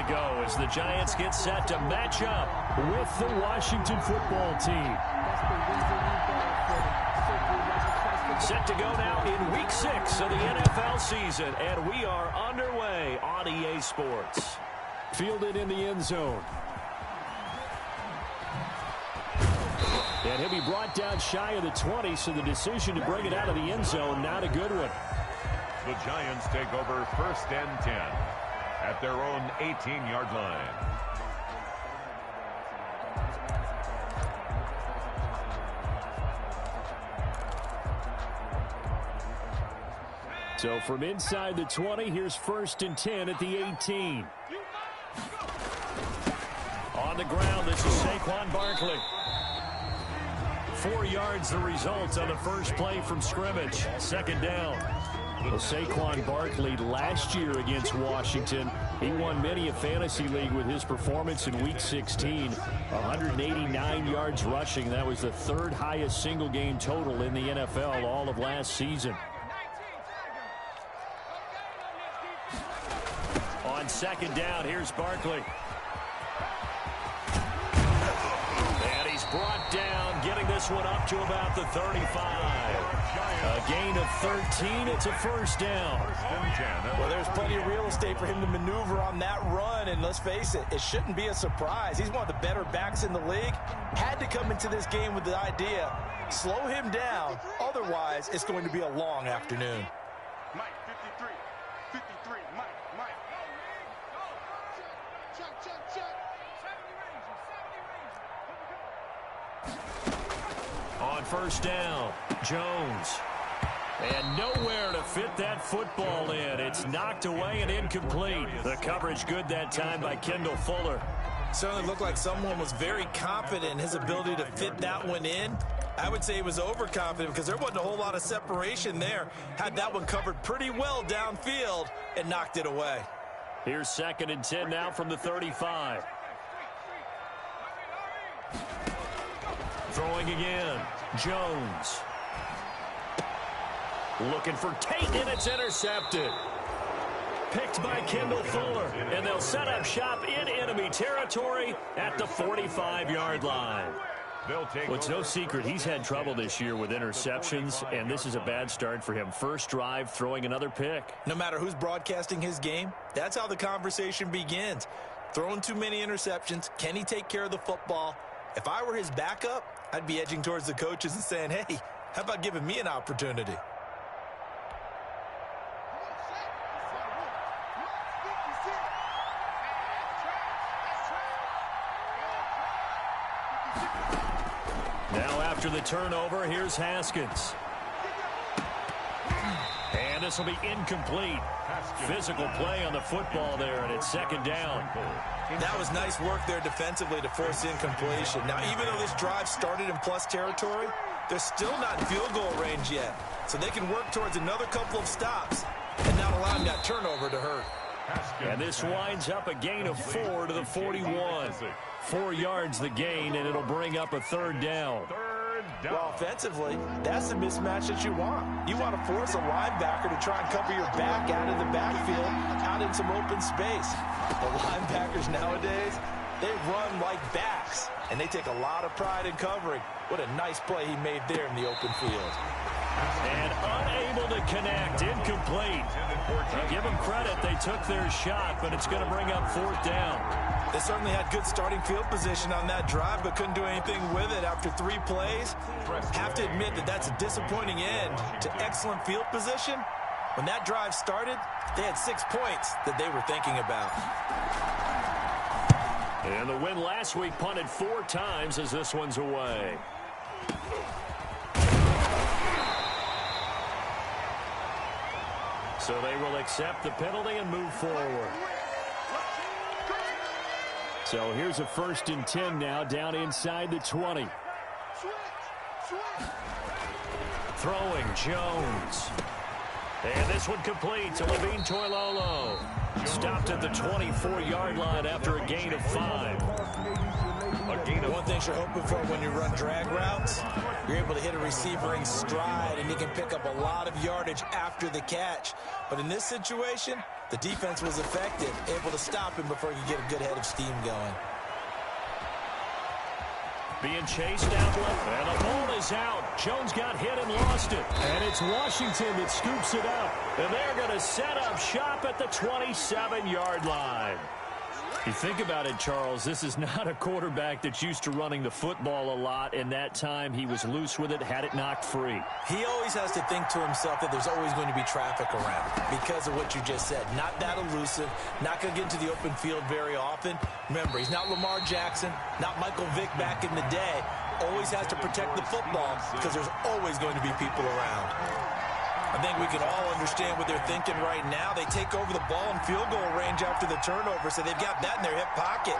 to go as the Giants get set to match up with the Washington football team. Set to go now in Week 6 of the NFL season, and we are underway on EA Sports. Fielded in the end zone. And he'll be brought down shy of the 20, so the decision to bring it out of the end zone, not a good one. The Giants take over 1st and 10 at their own 18-yard line. So from inside the 20, here's 1st and 10 at the 18. On the ground, this is Saquon Barkley. 4 yards the result on the first play from scrimmage. 2nd down. Well, Saquon Barkley last year against Washington, he won many a fantasy league with his performance in Week 16. 189 yards rushing. That was the 3rd highest single game total in the NFL all of last season. On 2nd down, here's Barkley. And he's brought down, getting this one up to about the 35. A gain of 13. It's a 1st down. Well, there's plenty of real estate for him to maneuver on that run, and let's face it, it shouldn't be a surprise. He's one of the better backs in the league. Had to come into this game with the idea, slow him down, otherwise it's going to be a long afternoon. Mike, 53, Mike. On 1st down, Jones. And nowhere to fit that football in. It's knocked away and incomplete. The coverage good that time by Kendall Fuller. Certainly looked like someone was very confident in his ability to fit that one in. I would say he was overconfident because there wasn't a whole lot of separation there. Had that one covered pretty well downfield and knocked it away. Here's 2nd and 10 now from the 35. Throwing again, Jones. Looking for Tate, and it's intercepted. Picked by Kendall Fuller, and they'll set up shop in enemy territory at the 45-yard line. Well, it's no secret he's had trouble this year with interceptions, and this is a bad start for him. First drive, throwing another pick. No matter who's broadcasting his game, that's how the conversation begins. Throwing too many interceptions, can he take care of the football? If I were his backup, I'd be edging towards the coaches and saying, hey, how about giving me an opportunity? Now after the turnover, here's Haskins. And this will be incomplete. Physical play on the football there, and it's 2nd down. That was nice work there defensively to force incompletion. Now, even though this drive started in plus territory, they're still not in field goal range yet. So they can work towards another couple of stops and not allowing that turnover to hurt. And this winds up a gain of 4 to the 41. 4 yards the gain, and it'll bring up a 3rd down. Well, offensively, that's the mismatch that you want. You want to force a linebacker to try and cover your back out of the backfield, out in some open space. The linebackers nowadays, they run like backs, and they take a lot of pride in covering. What a nice play he made there in the open field. And unable to connect, incomplete. Now give them credit, they took their shot, but it's going to bring up 4th down. They certainly had good starting field position on that drive, but couldn't do anything with it after 3 plays. Have to admit that that's a disappointing end to excellent field position. When that drive started, they had 6 points that they were thinking about. And the win last week punted 4 times as this one's away. So they will accept the penalty and move forward. So here's a 1st and 10 now, down inside the 20. Throwing, Jones. And this one complete to Levine Toilolo. Stopped at the 24-yard line after a gain of 5. A gain of One thing you're hoping for when you run drag routes, you're able to hit a receiver in stride, and he can pick up a lot of yardage after the catch. But in this situation, the defense was effective, able to stop him before he could get a good head of steam going. Being chased out left, and the ball is out. Jones got hit and lost it. And it's Washington that scoops it up. And they're going to set up shop at the 27-yard line. You think about it, Charles, this is not a quarterback that's used to running the football a lot, and that time he was loose with it, had it knocked free. He always has to think to himself that there's always going to be traffic around because of what you just said. Not that elusive, not going to get into the open field very often. Remember, he's not Lamar Jackson, not Michael Vick back in the day. Always has to protect the football because there's always going to be people around. I think we can all understand what they're thinking right now. They take over the ball in field goal range after the turnover, so they've got that in their hip pocket.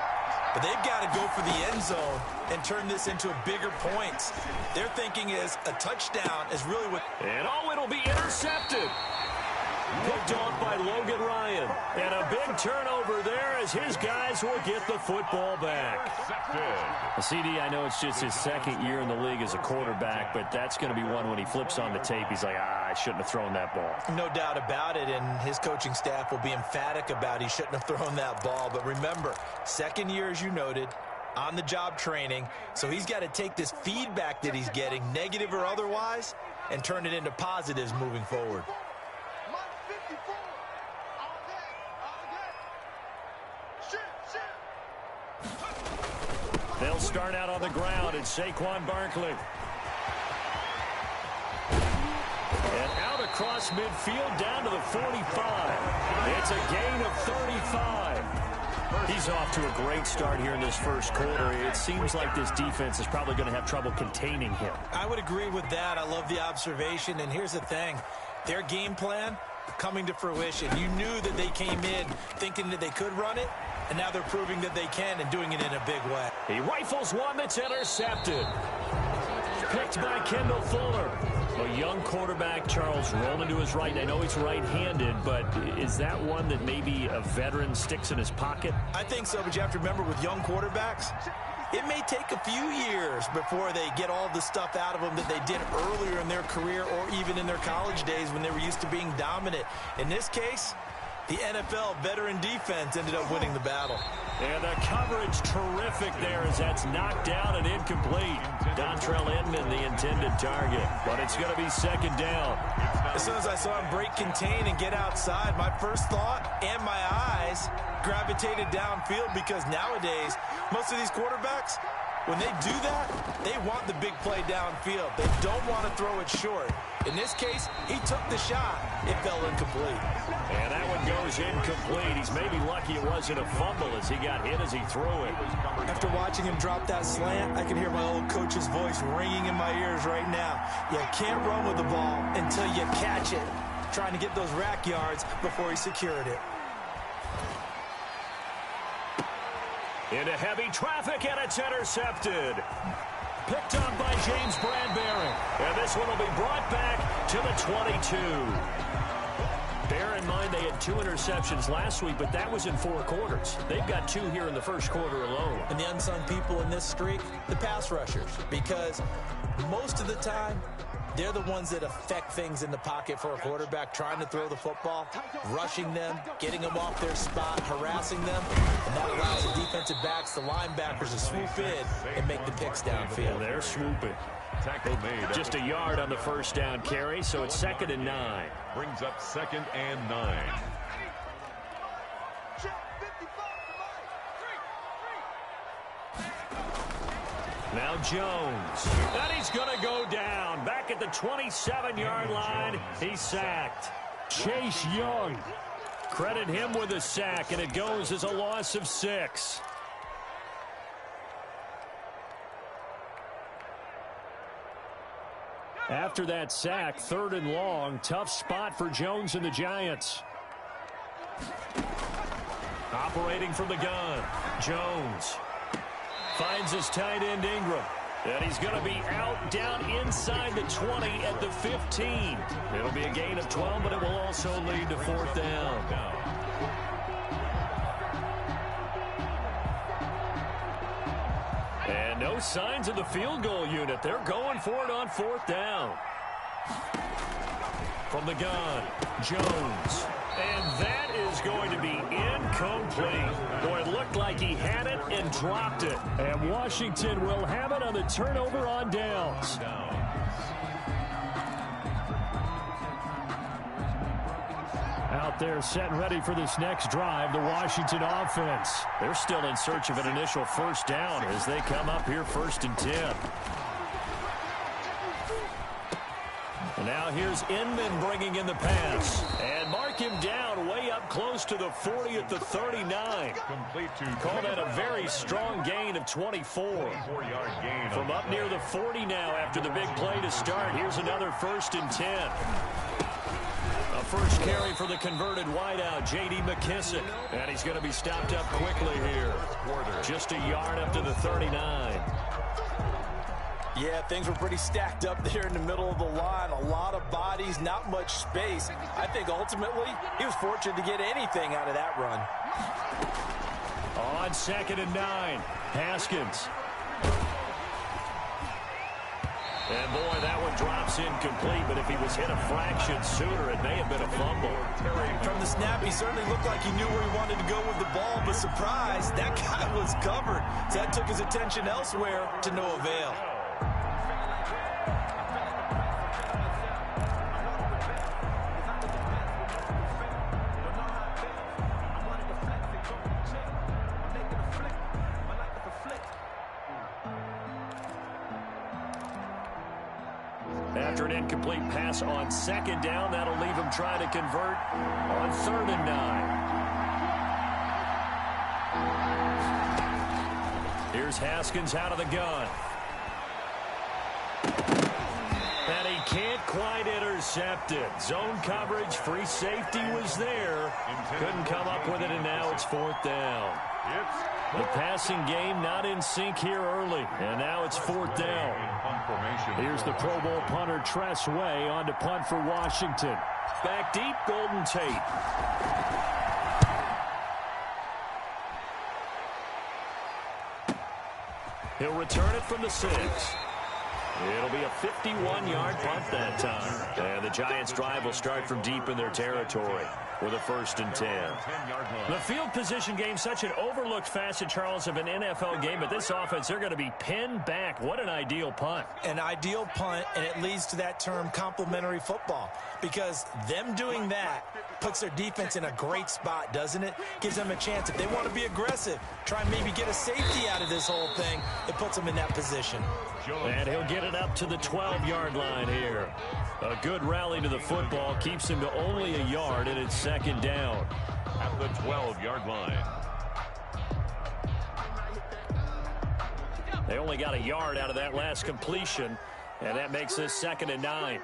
But they've got to go for the end zone and turn this into bigger points. Their thinking is a touchdown is really what... And it'll be intercepted. Picked off by Logan Ryan. And a big turnover there as his guys will get the football back. CD, I know it's just his second year in the league as a quarterback, but that's going to be one when he flips on the tape. He's like, I shouldn't have thrown that ball. No doubt about it, and his coaching staff will be emphatic about he shouldn't have thrown that ball. But remember, second year, as you noted, on-the-job training, so he's got to take this feedback that he's getting, negative or otherwise, and turn it into positives moving forward. They'll start out on the ground, and Saquon Barkley. And out across midfield down to the 45. It's a gain of 35. He's off to a great start here in this first quarter. It seems like this defense is probably going to have trouble containing him. I would agree with that. I love the observation, and here's the thing. Their game plan coming to fruition. You knew that they came in thinking that they could run it, and now they're proving that they can and doing it in a big way. He rifles one that's intercepted. Picked by Kendall Fuller. A young quarterback, Charles, rolling to his right. I know he's right-handed, but is that one that maybe a veteran sticks in his pocket? I think so, but you have to remember with young quarterbacks, it may take a few years before they get all the stuff out of them that they did earlier in their career or even in their college days when they were used to being dominant. In this case, the NFL veteran defense ended up winning the battle. And the coverage terrific there as that's knocked down and incomplete. Dontrell Inman, the intended target. But it's going to be second down. As soon as I saw him break contain and get outside, my first thought and my eyes gravitated downfield because nowadays, most of these quarterbacks, when they do that, they want the big play downfield. They don't want to throw it short. In this case, he took the shot. It fell incomplete. And that one goes incomplete. He's maybe lucky it wasn't a fumble as he got hit as he threw it. After watching him drop that slant, I can hear my old coach's voice ringing in my ears right now. You can't run with the ball until you catch it. Trying to get those rack yards before he secured it. Into heavy traffic, and it's intercepted. Picked up by James Bradbury. And this one will be brought back to the 22. Bear in mind they had 2 interceptions last week, but that was in 4 quarters. They've got 2 here in the first quarter alone. And the unsung people in this streak, the pass rushers. Because most of the time, they're the ones that affect things in the pocket for a quarterback, trying to throw the football, rushing them, getting them off their spot, harassing them. And that allows the defensive backs, the linebackers, to swoop in and make the picks downfield. They're swooping. Just a yard on the first down carry, so it's 2nd and 9. Brings up 2nd and 9. Now Jones. And he's going to go down. Back at the 27-yard line, he's sacked. Chase Young. Credit him with a sack, and it goes as a loss of 6. After that sack, 3rd and long. Tough spot for Jones and the Giants. Operating from the gun. Jones finds his tight end Ingram. And he's going to be out down inside the 20 at the 15. It'll be a gain of 12, but it will also lead to 4th down. And no signs of the field goal unit. They're going for it on 4th down. From the gun, Jones. And that is going to be incomplete. Boy, it looked like he had it and dropped it. And Washington will have it on the turnover on downs. Out there set and ready for this next drive, the Washington offense. They're still in search of an initial first down as they come up here 1st and 10. And now here's Inman bringing in the pass. And mark him down way up close to the 40 at the 39. Complete to Call that a very strong gain of 24. 4-yard gain. From up near the 40 now after the big play to start. Here's another 1st and 10. A first carry for the converted wideout, J.D. McKissick. And he's going to be stopped up quickly here. Just a yard up to the 39. Yeah, things were pretty stacked up there in the middle of the line. A lot of bodies, not much space. I think ultimately he was fortunate to get anything out of that run. On 2nd and 9, Haskins. And boy, that one drops incomplete, but if he was hit a fraction sooner, it may have been a fumble. From the snap, he certainly looked like he knew where he wanted to go with the ball, but surprise, that guy was covered. So that took his attention elsewhere to no avail. After an incomplete pass on 2nd down, that'll leave him trying to convert on 3rd and 9. Here's Haskins out of the gun. And he can't quite intercept it. Zone coverage, free safety was there. Couldn't come up with it, and now it's 4th down. The passing game not in sync here early, and now it's 4th down. Here's the Pro Bowl punter Tress Way on to punt for Washington. Back deep, Golden Tate. He'll return it from the 6. It'll be a 51-yard punt that time. And the Giants' drive will start from deep in their territory with a 1st and 10. The field position game, such an overlooked facet, Charles, of an NFL game. But this offense, they're going to be pinned back. What an ideal punt. An ideal punt, and it leads to that term complementary football. Because them doing that puts their defense in a great spot, doesn't it? Gives them a chance. If they want to be aggressive, try and maybe get a safety out of this whole thing, it puts them in that position. And he'll get it up to the 12-yard line here. A good rally to the football keeps him to only a yard, and it's 2nd down. At the 12-yard line. They only got a yard out of that last completion, and that makes this 2nd and 9.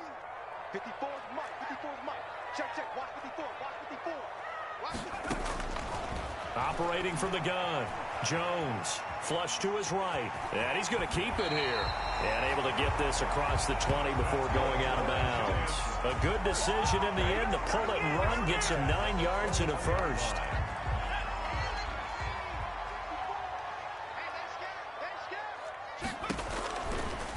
54 is Mike. 54 is Mike. Check, check. Watch 54. Watch 54. Watch 54. Operating from the gun, Jones. Flush to his right, and he's going to keep it here. And able to get this across the 20 before going out of bounds. A good decision in the end to pull it and run, get some 9 yards and a first.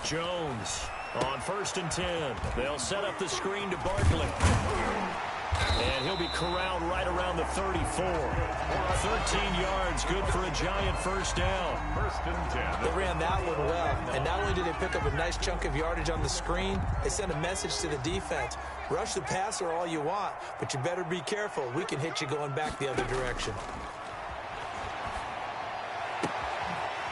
Jones on 1st and 10. They'll set up the screen to Barkley. And he'll be corralled right around the 34. 13 yards, good for a Giant first down. 1st and 10. They ran that one well, and not only did they pick up a nice chunk of yardage on the screen, they sent a message to the defense. Rush the passer all you want, but you better be careful. We can hit you going back the other direction.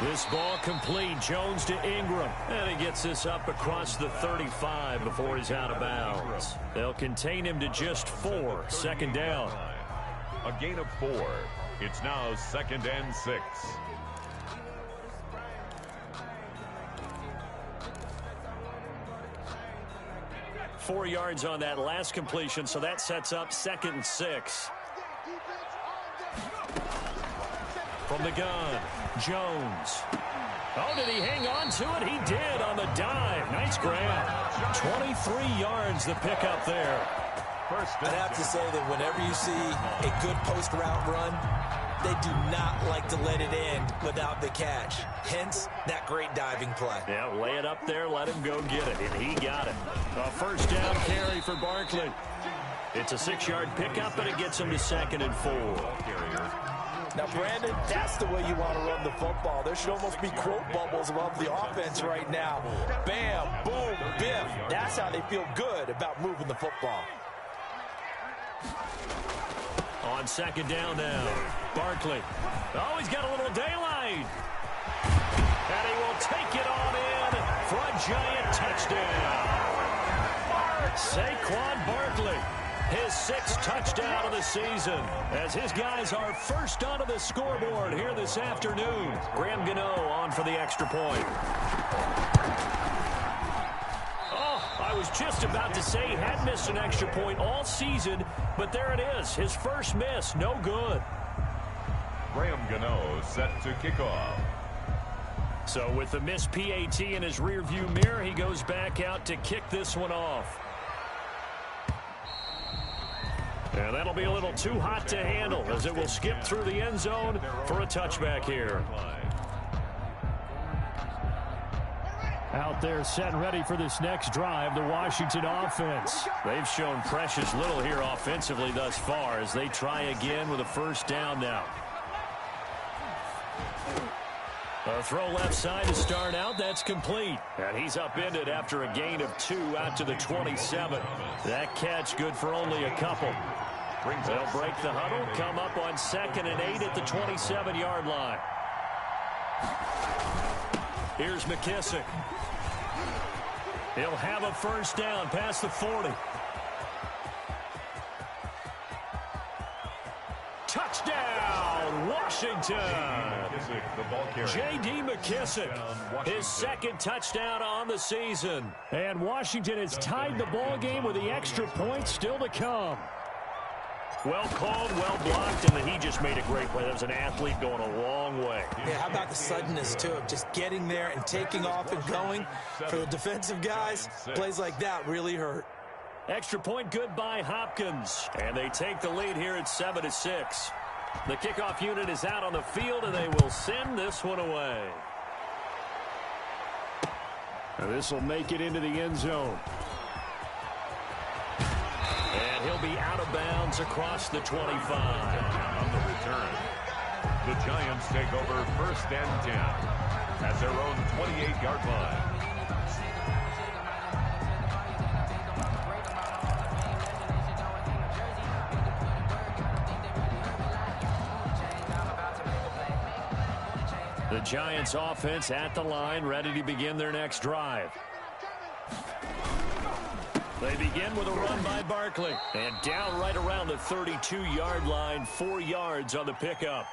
This ball complete. Jones to Ingram. And he gets this up across the 35 before he's out of bounds. They'll contain him to just 4. 2nd down. A gain of 4. It's now 2nd and 6. Four yards on that last completion, so that sets up 2nd and 6. From the gun, Jones. Oh, did he hang on to it? He did on the dive. Nice grab. 23 yards the pickup there. I'd have to say that whenever you see a good post route run, They do not like to let it end without the catch. Hence, that great diving play. Yeah, lay it up there, let him go get it, and he got it. A first down carry for Barkley. It's a 6-yard pickup, and it gets him to 2nd and 4. Now, Brandon, that's the way you want to run the football. There should almost be quote bubbles above the offense right now. Bam, boom, biff. That's how they feel good about moving the football. On 2nd down now, Barkley. Oh, he's got a little daylight. And he will take it on in for a giant touchdown. Saquon Barkley, his 6th touchdown of the season, as his guys are first onto the scoreboard here this afternoon. Graham Gano on for the extra point. I was just about to say he had missed an extra point all season, but there it is. His first miss, no good. Graham Gano set to kick off. So with the missed PAT in his rearview mirror, he goes back out to kick this one off. And that'll be a little too hot to handle as it will skip through the end zone for a touchback here. Out there set and ready for this next drive, the Washington offense. They've shown precious little here offensively thus far as they try again with a first down now. A throw left side to start out. That's complete. And he's upended after a gain of 2 out to the 27. That catch good for only a couple. They'll break the huddle, come up on 2nd and 8 at the 27-yard line. Here's McKissick. He'll have a first down past the 40. Touchdown, Washington. J.D. McKissick, his 2nd touchdown on the season. And Washington has tied the ball game with the extra point still to come. Well called, well blocked, and then he just made a great play. That was an athlete going a long way. Yeah, how about the suddenness, too, of just getting there and taking off and going? For the defensive guys, plays like that really hurt. Extra point good by Hopkins. And they take the lead here at 7-6. The kickoff unit is out on the field, and they will send this one away. This will make it into the end zone. And he'll be out of bounds across the 25. On the return, the Giants take over 1st and 10 at their own 28-yard line. The Giants offense at the line, ready to begin their next drive. They begin with a run by Barkley. And down right around the 32-yard line, 4 yards on the pickup.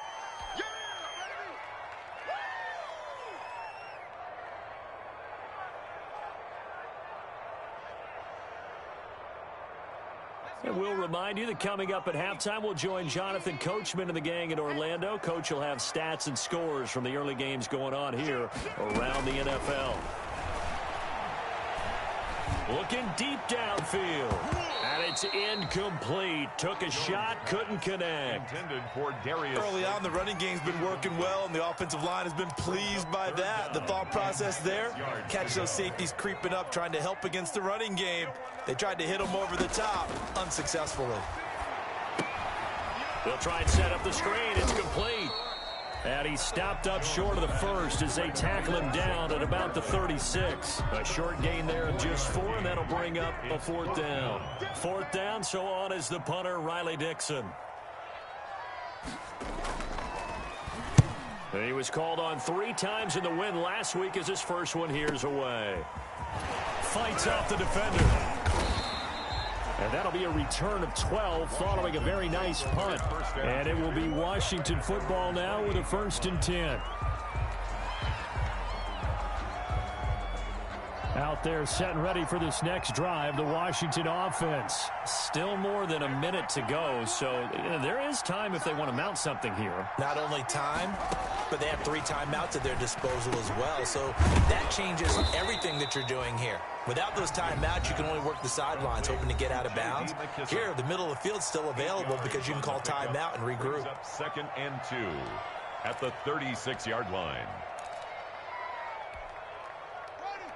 And we'll remind you that coming up at halftime, we'll join Jonathan Coachman and the gang in Orlando. Coach will have stats and scores from the early games going on here around the NFL. Looking deep downfield. And it's incomplete. Took a shot, couldn't connect. Intended for Darius. Early on, the running game's been working well, and the offensive line has been pleased by that. The thought process there, catch those safeties creeping up, trying to help against the running game. They tried to hit them over the top, unsuccessfully. They'll try and set up the screen. It's complete. And he stopped up short of the first as they tackle him down at about the 36. A short gain there of just 4, and that'll bring up a 4th down. 4th down, so on is the punter, Riley Dixon. And he was called on 3 times in the win last week as his first one here's away. Fights off the defender. And that'll be a return of 12 following a very nice punt. And it will be Washington football now with a 1st and 10. Out there set and ready for this next drive, the Washington offense. Still more than a minute to go, so there is time if they want to mount something here. Not only time, but they have 3 timeouts at their disposal as well, so that changes everything that you're doing here. Without those timeouts, you can only work the sidelines, hoping to get out of bounds. Here, the middle of the field's still available because you can call timeout and regroup. Second and 2 at the 36-yard line.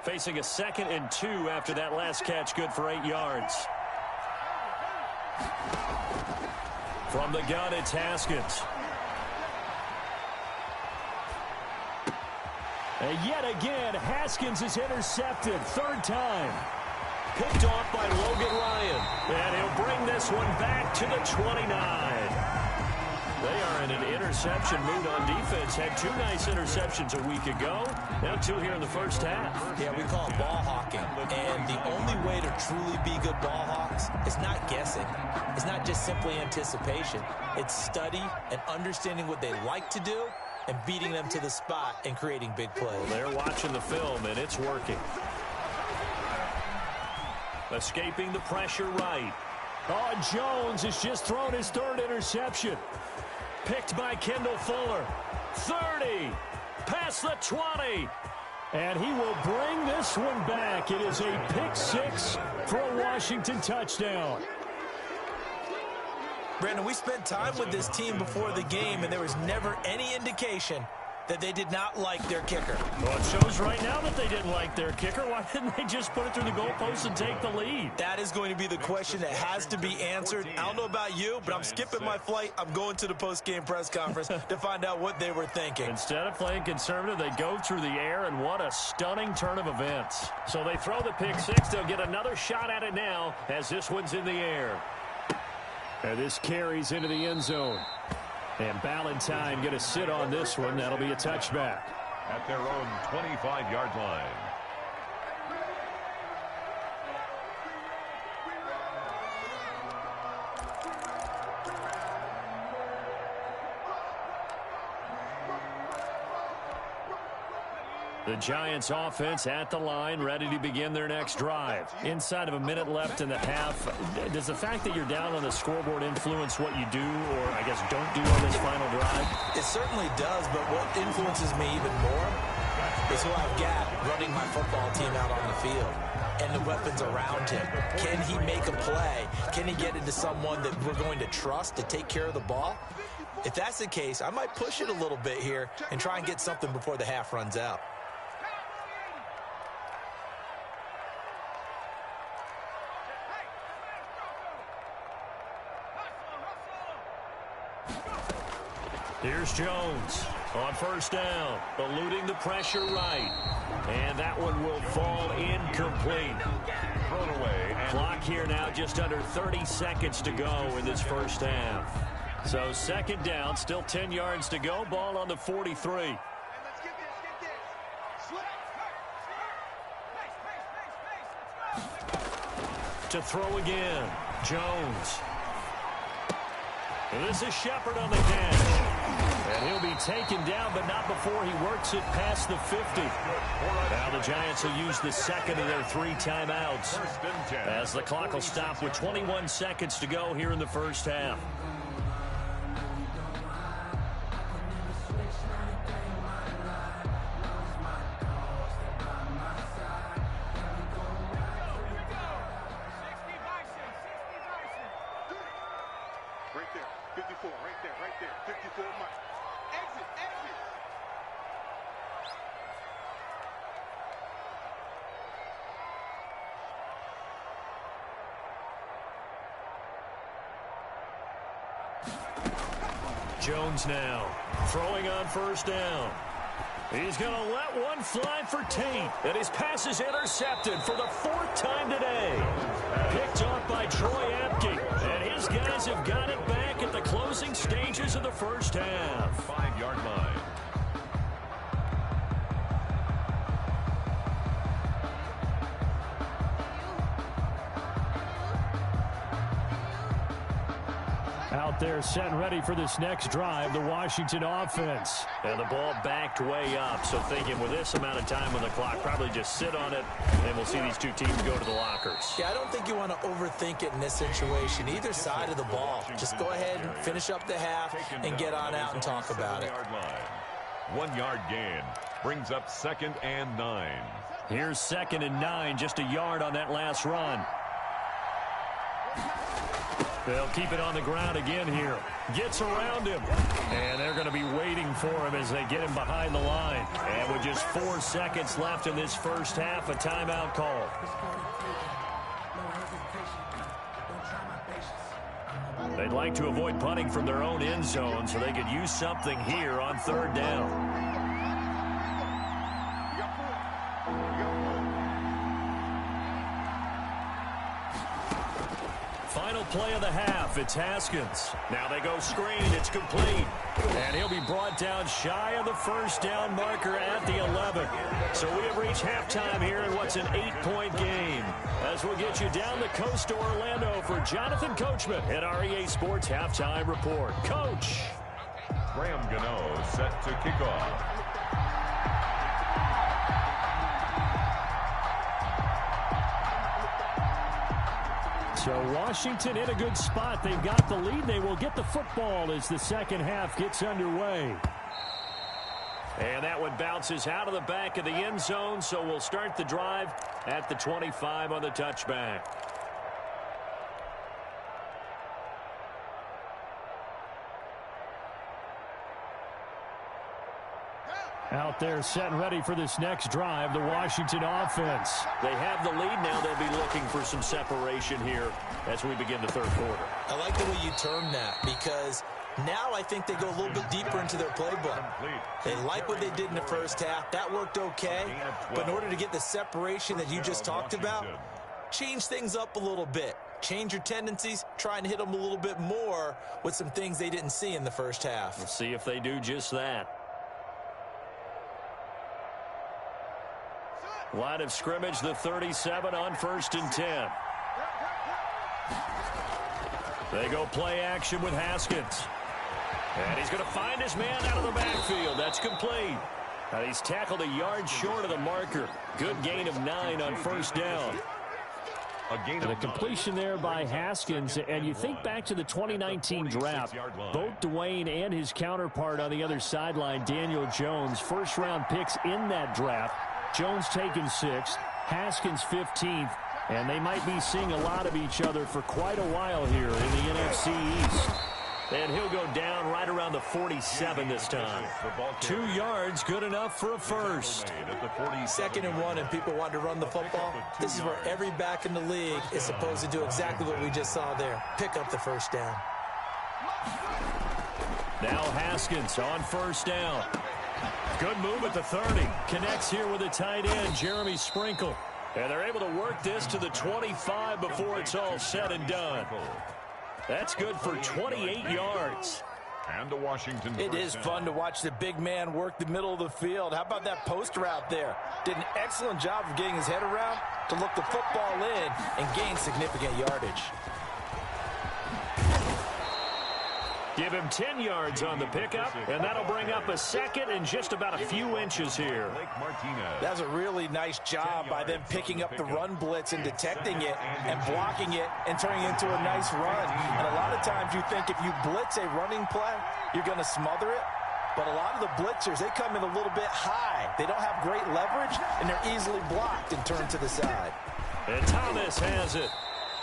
Facing a 2nd and 2 after that last catch, good for 8 yards. From the gun, it's Haskins. And yet again, Haskins is intercepted. 3rd time. Picked off by Logan Ryan. And he'll bring this one back to the 29. They are in an interception mood on defense. Had 2 nice interceptions a week ago. Now 2 here in the first half. Yeah, we call it ball hawking. And the only way to truly be good ball hawks is not guessing. It's not just simply anticipation. It's study and understanding what they like to do and beating them to the spot and creating big plays. Well, they're watching the film, and it's working. Escaping the pressure right. Oh, Jones has just thrown his 3rd interception. Picked by Kendall Fuller. 30. Past the 20. And he will bring this one back. It is a pick 6 for a Washington touchdown. Brandon, we spent time with this team before the game, and there was never any indication that they did not like their kicker. Well, it shows right now that they didn't like their kicker. Why didn't they just put it through the goalpost and take the lead? That is going to be the question that has to be answered. I don't know about you, but I'm skipping my flight. I'm going to the post-game press conference to find out what they were thinking. Instead of playing conservative, they go through the air, and what a stunning turn of events. So they throw the pick 6. They'll get another shot at it now as this one's in the air. And this carries into the end zone. And Ballantyne going to sit on this one. That'll be a touchback. At their own 25-yard line. The Giants offense at the line, ready to begin their next drive. Inside of a minute left in the half, does the fact that you're down on the scoreboard influence what you do, or I guess don't do on this final drive? It certainly does, but what influences me even more is who I've got running my football team out on the field and the weapons around him. Can he make a play? Can he get into someone that we're going to trust to take care of the ball? If that's the case, I might push it a little bit here and try and get something before the half runs out. Here's Jones on 1st down, eluding the pressure right. And that one will fall incomplete. Thrown away. Clock here now, just under 30 seconds to go in this first half. So 2nd down, still 10 yards to go. Ball on the 43. To throw again, Jones. This is Shepard on the catch. And he'll be taken down, but not before he works it past the 50. Now the Giants will use the 2nd of their 3 timeouts as the clock will stop with 21 seconds to go here in the first half. Right there, 54, right there, 54 Mike. Exit. Jones now throwing on 1st down. He's going to let one fly for Tate. And his pass is intercepted for the 4th time today. Picked off by Troy Apke. And his guys have got it back at the closing stages of the first half. 5-yard line. Out there set and ready for this next drive, the Washington offense. And the ball backed way up, so thinking with this amount of time on the clock, probably just sit on it, and we'll see these two teams go to the lockers. Yeah, I don't think you want to overthink it in this situation. Either side of the ball. Just go ahead and finish up the half and get on out and talk about it. 1 yard gain brings up 2nd and 9. Here's 2nd and 9, just a yard on that last run. They'll keep it on the ground again here. Gets around him. And they're going to be waiting for him as they get him behind the line. And with just 4 seconds left in this first half, a timeout call. They'd like to avoid punting from their own end zone so they could use something here on 3rd down. Final play of the half, it's Haskins. Now they go screen, it's complete. And he'll be brought down shy of the first down marker at the 11. So we have reached halftime here in what's an 8-point game. As we'll get you down the coast to Orlando for Jonathan Coachman at our EA Sports Halftime Report. Coach. Graham Gano set to kick off. So Washington in a good spot. They've got the lead. They will get the football as the second half gets underway. And that one bounces out of the back of the end zone, so we'll start the drive at the 25 on the touchback. Out there set and ready for this next drive, the Washington offense. They have the lead now. They'll be looking for some separation here as we begin the third quarter. I like the way you termed that because now I think they go a little bit deeper into their playbook. They like what they did in the first half. That worked okay. But in order to get the separation that you just talked about, change things up a little bit. Change your tendencies, try and hit them a little bit more with some things they didn't see in the first half. We'll see if they do just that. Line of scrimmage, the 37 on 1st and 10. They go play action with Haskins. And he's going to find his man out of the backfield. That's complete. And he's tackled a yard short of the marker. Good gain of 9 on 1st down. And a completion there by Haskins. And you think back to the 2019 draft, both Dwayne and his counterpart on the other sideline, Daniel Jones, first-round picks in that draft. Jones taken 6th, Haskins 15th, and they might be seeing a lot of each other for quite a while here in the NFC East. And he'll go down right around the 47 this time. 2 yards, good enough for a first. 2nd and 1, and people want to run the football. This is where every back in the league is supposed to do exactly what we just saw there. Pick up the first down. Now Haskins on 1st down. Good move at the 30. Connects here with a tight end, Jeremy Sprinkle. And they're able to work this to the 25 before it's all said and done. That's good for 28 yards. And to Washington. It is fun to watch the big man work the middle of the field. How about that post route there? Did an excellent job of getting his head around to look the football in and gain significant yardage. Give him 10 yards on the pickup, and that'll bring up a second and just about a few inches here. That's a really nice job by them picking up the run blitz and detecting it and blocking it and turning it into a nice run. And a lot of times you think if you blitz a running play, you're going to smother it. But a lot of the blitzers, they come in a little bit high. They don't have great leverage, and they're easily blocked and turned to the side. And Thomas has it.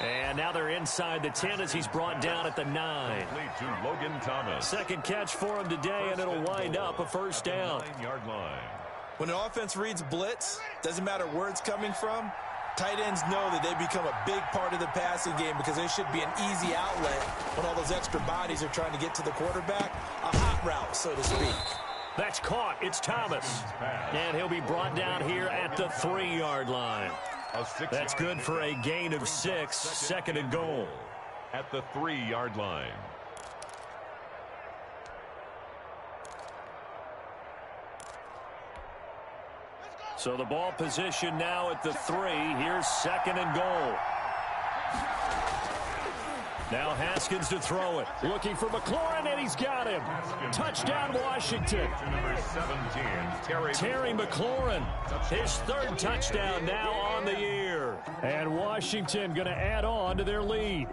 And now they're inside the 10 as he's brought down at the 9. To Logan Thomas. Second catch for him today, and it'll wind up a first down. 9-yard line. When an offense reads blitz, doesn't matter where it's coming from, tight ends know that they become a big part of the passing game because they should be an easy outlet when all those extra bodies are trying to get to the quarterback. A hot route, so to speak. That's caught. It's Thomas. And he'll be brought down here at the 3-yard line. That's good for a gain of 6, 2nd and goal. At the 3-yard line. So the ball position now at the 3. Here's 2nd and goal. Now Haskins to throw it. Looking for McLaurin, and he's got him. Touchdown, Washington. Number 17, Terry McLaurin, his third touchdown now on the year. And Washington going to add on to their lead.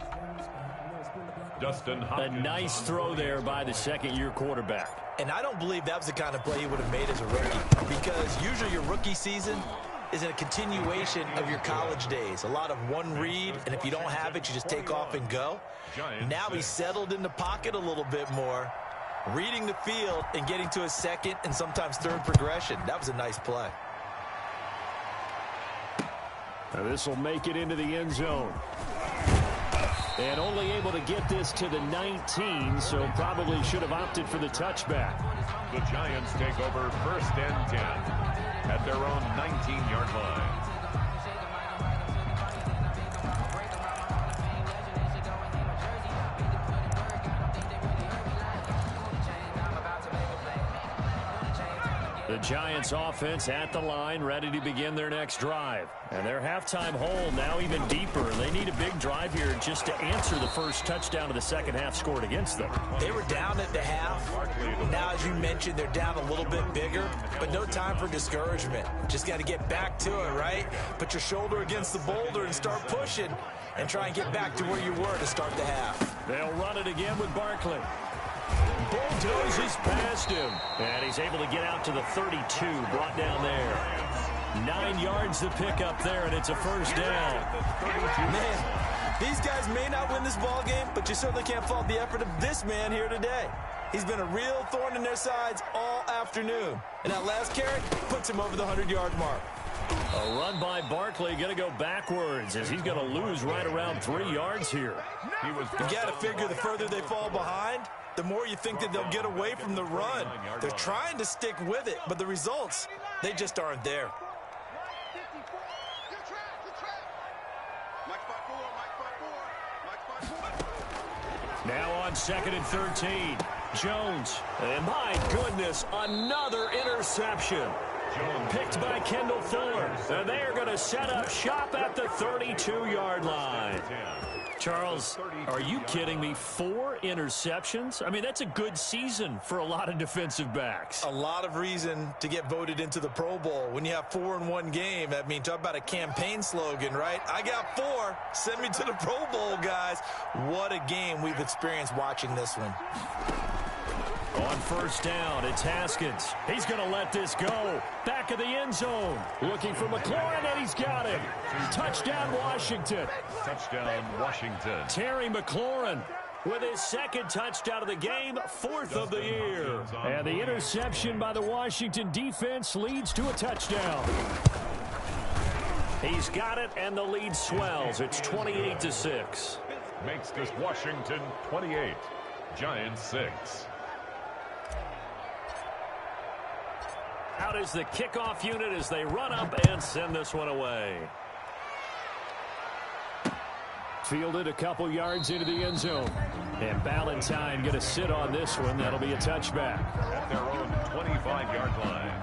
Dustin A Hopkins. nice throw there by the second-year quarterback. And I don't believe that was the kind of play he would have made as a rookie, because usually your rookie season is a continuation of your college days. A lot of one read, and if you don't have it, you just take off and go. Now he's settled in the pocket a little bit more, reading the field and getting to his second and sometimes third progression. That was a nice play. Now this will make it into the end zone. And only able to get this to the 19, so probably should have opted for the touchback. The Giants take over 1st and 10 at their own 19-yard line. The Giants offense at the line, ready to begin their next drive. And their halftime hole now even deeper. They need a big drive here just to answer the first touchdown of the second half scored against them. They were down at the half. Now, as you mentioned, they're down a little bit bigger, but no time for discouragement. Just got to get back to it, right? Put your shoulder against the boulder and start pushing and try and get back to where you were to start the half. They'll run it again with Barkley. Bulldozes past him. And he's able to get out to the 32, brought down there. 9 yards to pick up there, and it's a first down. Man, these guys may not win this ball game, but you certainly can't fault the effort of this man here today. He's been a real thorn in their sides all afternoon. And that last carry puts him over the 100-yard mark. A run by Barkley, going to go backwards as he's going to lose right around 3 yards here. You got to figure the further they fall behind, the more you think that they'll get away from the run. They're trying to stick with it, but the results, they just aren't there. Now on 2nd and 13, Jones. And my goodness, another interception. Picked by Kendall Fuller. And they are going to set up shop at the 32-yard line. Charles, are you kidding me? 4 interceptions? I mean, that's a good season for a lot of defensive backs. A lot of reason to get voted into the Pro Bowl. When you have 4 in one game, I mean, talk about a campaign slogan, right? I got 4. Send me to the Pro Bowl, guys. What a game we've experienced watching this one. On first down, it's Haskins. He's going to let this go. Back of the end zone. Looking for McLaurin, and he's got him. Touchdown, Washington. Touchdown, Washington. Terry McLaurin with his second touchdown of the game, 4th of the year. And the interception by the Washington defense leads to a touchdown. He's got it, and the lead swells. It's 28-6. Makes this Washington 28, Giants 6. Out is the kickoff unit as they run up and send this one away. Fielded a couple yards into the end zone. And Ballantyne going to sit on this one. That'll be a touchback. At their own 25-yard line.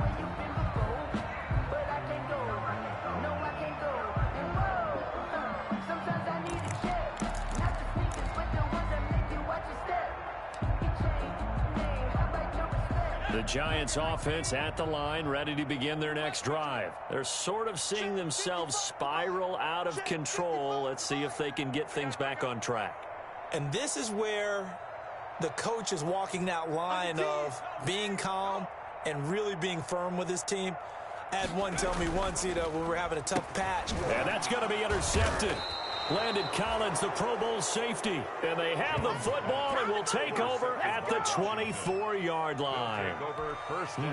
The Giants offense at the line, ready to begin their next drive. They're sort of seeing themselves spiral out of control. Let's see if they can get things back on track. And this is where the coach is walking that line of being calm and really being firm with his team. I had one tell me once, when we were having a tough patch. And that's going to be intercepted. Landon Collins, the Pro Bowl safety. And they have the football and will take over at the 24-yard line.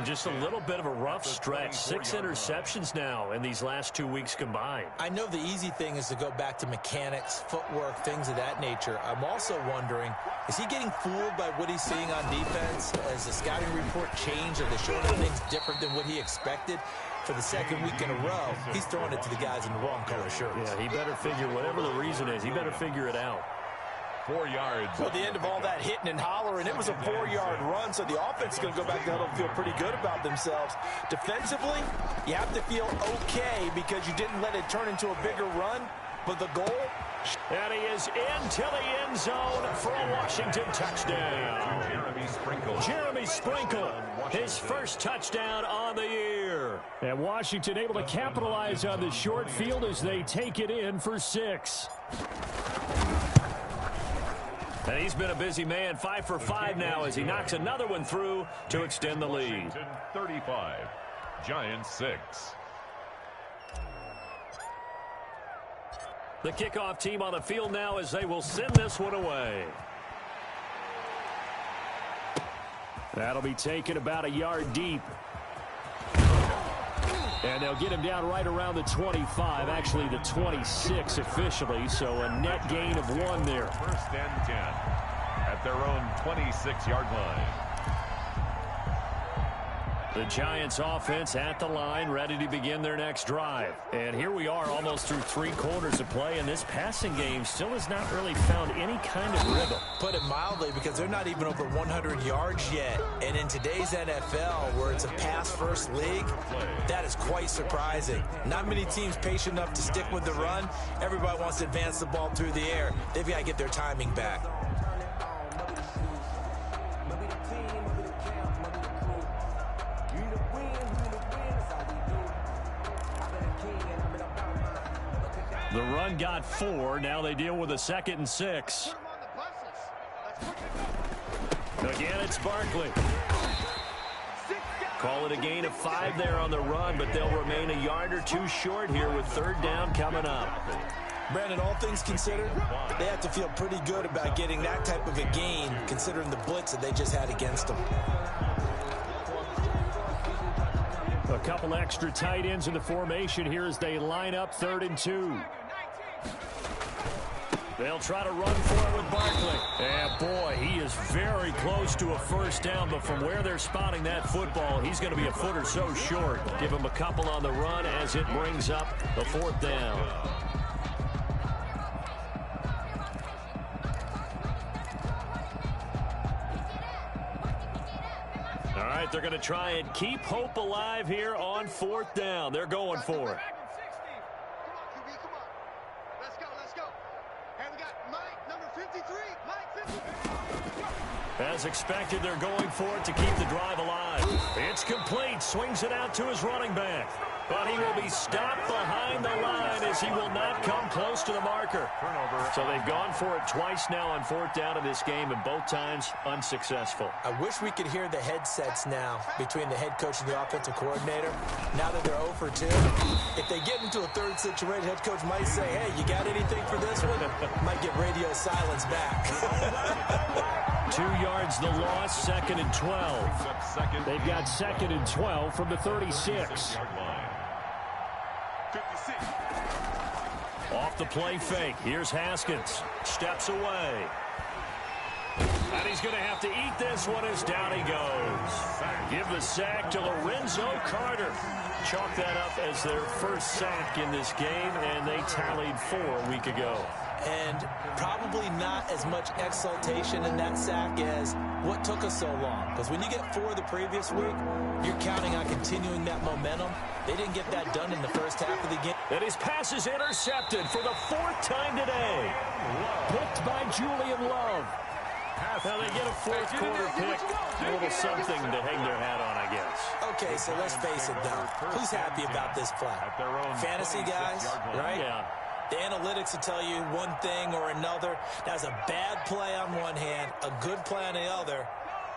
Just a little bit of a rough stretch. 6 interceptions now in these last 2 weeks combined. I know the easy thing is to go back to mechanics, footwork, things of that nature. I'm also wondering, is he getting fooled by what he's seeing on defense? Has the scouting report changed? Are they showing him things different than what he expected? For the second week in a row, he's throwing it to the guys in the wrong color shirts. Yeah, he better figure, whatever the reason is, he better figure it out. 4 yards. Well, the end of all that hitting and hollering, it was a 4-yard run, so the offense is going to go back to huddle and feel pretty good about themselves. Defensively, you have to feel okay because you didn't let it turn into a bigger run, but the goal, And he is into the end zone for a Washington touchdown. Jeremy Sprinkle, his first touchdown on the year. And Washington able to capitalize on the short field as they take it in for 6. And he's been a busy man, 5 for 5 now as he knocks another one through to extend the lead. Washington 35, Giants 6. The kickoff team on the field now as they will send this one away. That'll be taken about a yard deep. And they'll get him down right around the 25, actually the 26 officially, so a net gain of 1 there. First and 10 at their own 26-yard line. The Giants offense at the line, ready to begin their next drive. And here we are almost through 3 quarters of play, and this passing game still has not really found any kind of rhythm. Put it mildly, because they're not even over 100 yards yet. And in today's NFL, where it's a pass-first league, that is quite surprising. Not many teams patient enough to stick with the run. Everybody wants to advance the ball through the air. They've got to get their timing back. The run got 4. Now they deal with a 2nd and 6. Again, it's Barkley. Call it a gain of 5 there on the run, but they'll remain a yard or 2 short here with 3rd down coming up. Brandon, all things considered, they have to feel pretty good about getting that type of a gain, considering the blitz that they just had against them. A couple extra tight ends in the formation here as they line up 3rd and 2. They'll try to run for it with Barkley. And boy, he is very close to a 1st down, but from where they're spotting that football, he's going to be a foot or so short. Give him a couple on the run as it brings up the 4th down. All right, they're going to try and keep hope alive here on 4th down. They're going for it. As expected, they're going for it to keep the drive alive. It's complete. Swings it out to his running back. But he will be stopped behind the line as he will not come close to the marker. So they've gone for it twice now on 4th down in this game, and both times unsuccessful. I wish we could hear the headsets now between the head coach and the offensive coordinator. Now that they're 0 for 2, if they get into a 3rd situation, head coach might say, hey, you got anything for this one? Might get radio silence back. 2 yards the loss, 2nd and 12. They've got 2nd and 12 from the 36. Off the play fake. Here's Haskins. Steps away. And he's going to have to eat this one as down he goes. Give the sack to Lorenzo Carter. Chalk that up as their first sack in this game, and they tallied 4 a week ago. And probably not as much exultation in that sack as what took us so long. Because when you get 4 the previous week, you're counting on continuing that momentum. They didn't get that done in the first half of the game. And his pass is intercepted for the 4th time today. Picked by Julian Love. Now they get a 4th quarter pick. A little something to hang their hat on, I guess. Okay, so let's face it, though. Who's happy about this play? Fantasy guys, right? Yeah. The analytics will tell you one thing or another. That's a bad play on one hand, a good play on the other,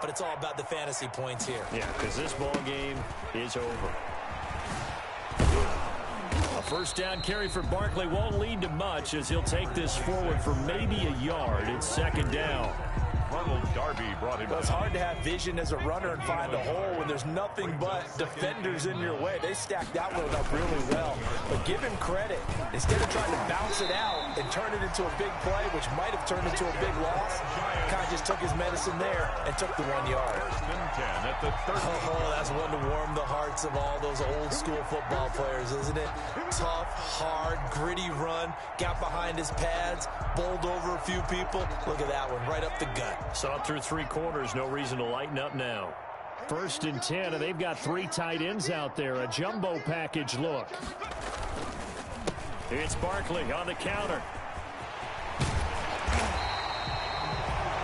but it's all about the fantasy points here. Yeah, because this ball game is over. A 1st down carry for Barkley won't lead to much as he'll take this forward for maybe a yard. It's 2nd down. Ronald Darby brought him. Well, it's hard to have vision as a runner and find a hole when there's nothing but defenders in your way. They stacked that one up really well. But give him credit. Instead of trying to bounce it out and turn it into a big play, which might have turned into a big loss, kind of just took his medicine there and took the 1 yard. 1st and 10 at the 30. Oh, that's one to warm the hearts of all those old school football players, isn't it? Tough, hard, gritty run. Got behind his pads, bowled over a few people. Look at that one, right up the gut. Saw it through 3 quarters. No reason to lighten up now. 1st and 10, and they've got 3 tight ends out there. A jumbo package look. It's Barkley on the counter.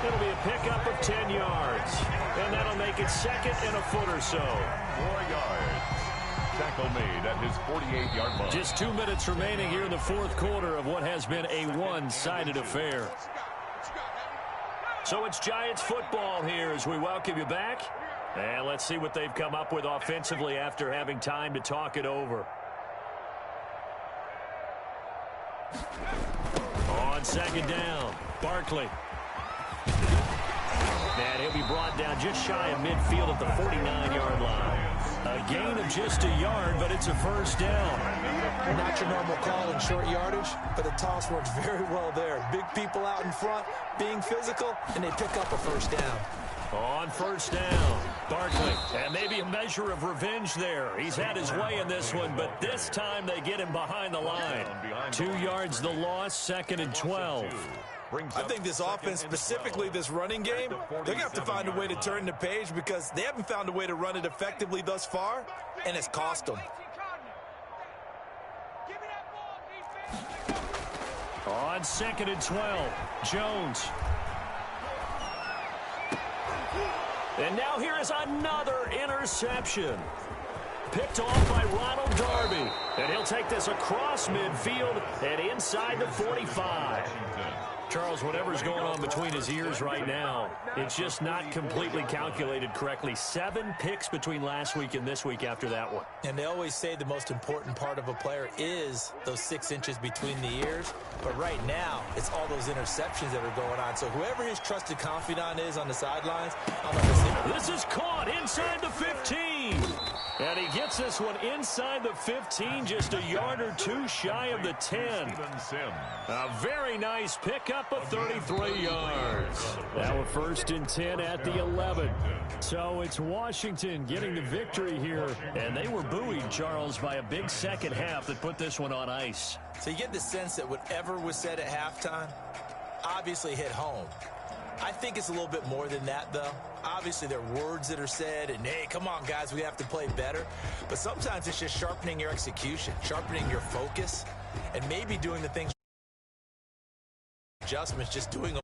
it'll be a pickup of 10 yards. And that'll make it second and a foot or so. 4 yards. Tackle made at his 48-yard line. Just 2 minutes remaining here in the fourth quarter of what has been a one-sided affair. So it's Giants football here as we welcome you back. And let's see what they've come up with offensively after having time to talk it over. On second down, Barkley. And he'll be brought down just shy of midfield at the 49-yard line. A gain of just a yard, but it's a first down. Not your normal call in short yardage, but the toss works very well there. Big people out in front, being physical, and they pick up a first down. On first down, Barkley. And maybe a measure of revenge there. He's had his way in this one, but this time they get him behind the line. 2 yards the loss, second and 12. I think this offense, specifically this running game, they're going to have to find a way to turn the page because they haven't found a way to run it effectively thus far, and it's cost them. On second and 12, Jones. And now here is another interception. Picked off by Ronald Darby. And he'll take this across midfield and inside the 45. Charles, whatever's going on between his ears right now, it's just not completely calculated correctly. 7 picks between last week and this week after that one. And they always say the most important part of a player is those 6 inches between the ears. But right now, it's all those interceptions that are going on. So whoever his trusted confidant is on the sidelines, I'm not listening. This is caught inside the 15. And he gets this one inside the 15, just a yard or 2 shy of the 10. A very nice pickup of 33 yards. Now a first and 10 at the 11. So it's Washington getting the victory here. And they were buoyed, Charles, by a big second half that put this one on ice. So you get the sense that whatever was said at halftime obviously hit home. I think it's a little bit more than that, though. Obviously, there are words that are said, and, hey, come on, guys, we have to play better. But sometimes it's just sharpening your execution, sharpening your focus, and maybe doing the things, adjustments, just doing them.